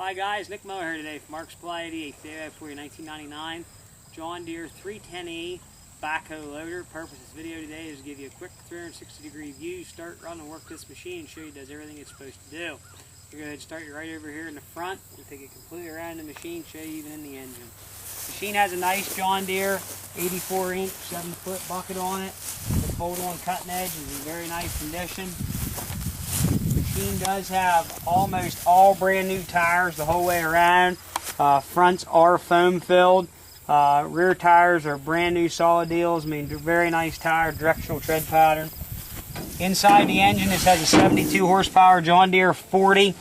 Hi guys, Nick Mower here today from Mark Supply 88 today for you 1999 John Deere 310E Backhoe loader. Purpose of this video today is to give you a quick 360-degree view, start, run, and work this machine and show you it does everything it's supposed to do. We're going to start you right over here in the front. We'll take it completely around the machine, show you even in the engine. The machine has a nice John Deere 84-inch 7-foot bucket on it. The fold-on cutting edge is in very nice condition. The machine does have almost all brand new tires the whole way around. Fronts are foam filled. Rear tires are brand new solid deals. I mean, very nice tire, directional tread pattern. Inside the engine, this has a 72 horsepower John Deere 45D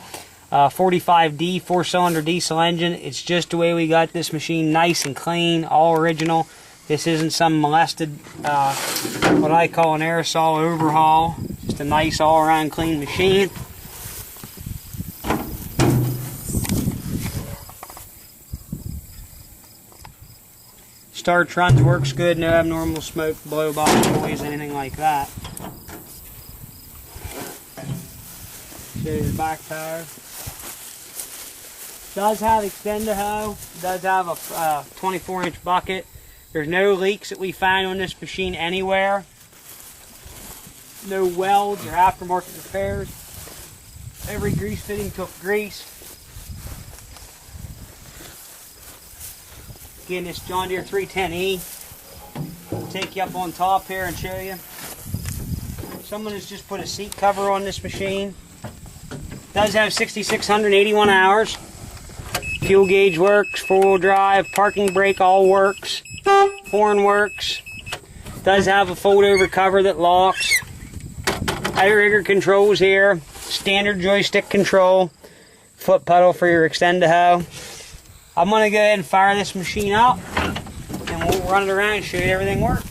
4-cylinder diesel engine. It's just the way we got this machine, nice and clean, all original. This isn't some molested, what I call an aerosol overhaul. Just a nice all-around clean machine. Starts, runs, works good, no abnormal smoke, blow box noise, anything like that. Show you the back tire. Does have E-Hoe, does have a 24-inch bucket. There's no leaks that we find on this machine anywhere. No welds or aftermarket repairs. Every grease fitting took grease. Again, this John Deere 310E. We'll take you up on top here and show you. Someone has just put a seat cover on this machine. Does have 6,681 hours. Fuel gauge works, four-wheel drive, parking brake all works. Horn works. Does have a fold-over cover that locks. Outrigger controls here. Standard joystick control. Foot pedal for your E-Hoe. I'm going to go ahead and fire this machine up, and we'll run it around and show you everything works.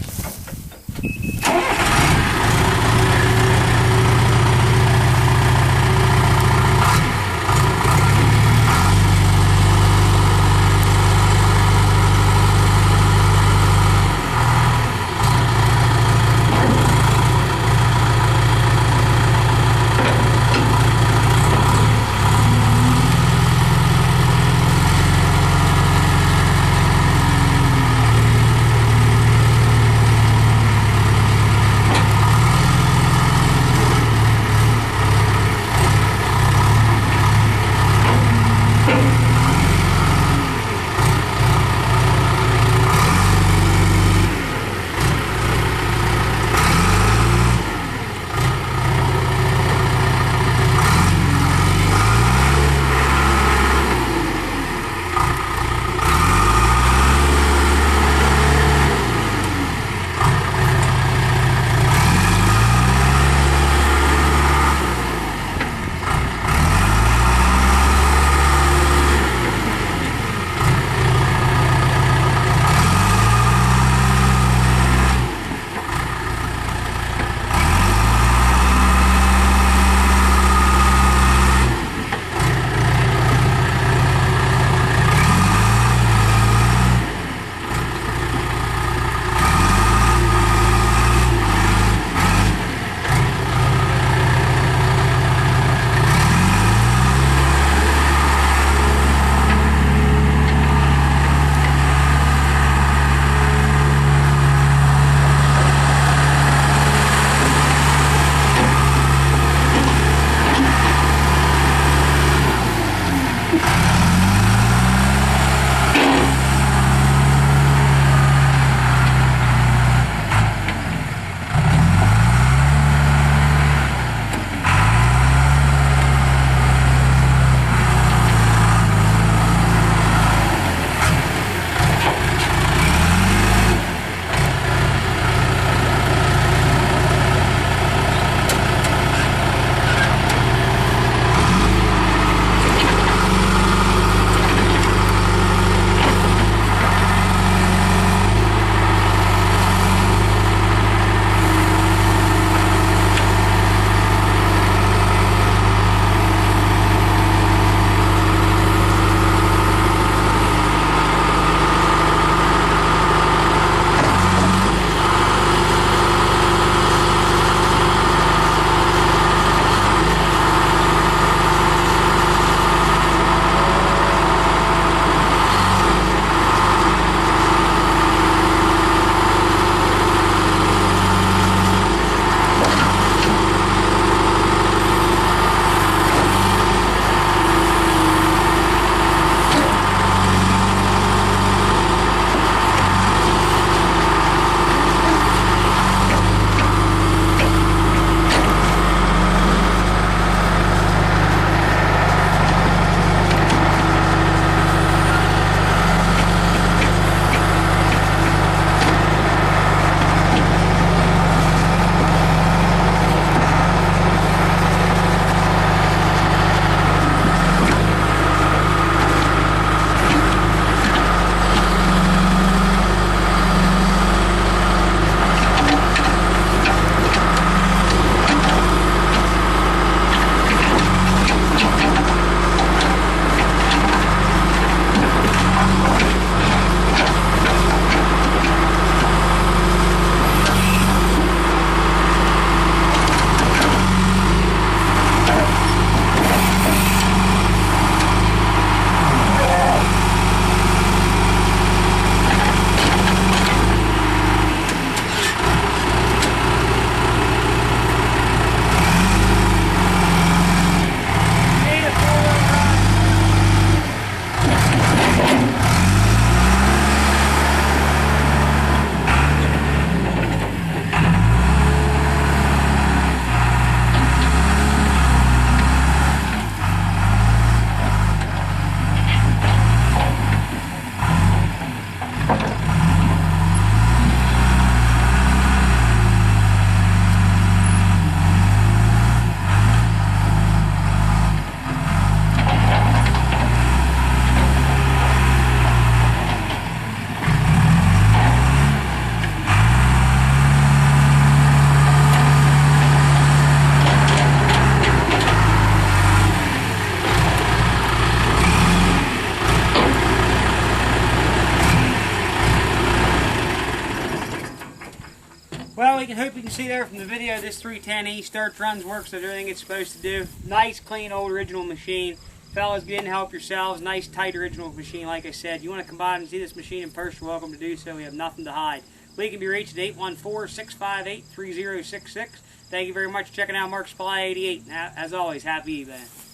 Well, we can hope you can see there from the video, this 310E starts, runs, works, does everything it's supposed to do. Nice, clean, old original machine. Fellas, get in and help yourselves. Nice, tight, original machine, like I said. You want to come by and see this machine in person, you're welcome to do so. We have nothing to hide. We can be reached at 814-658-3066. Thank you very much for checking out Mark Supply 88. As always, happy eBay.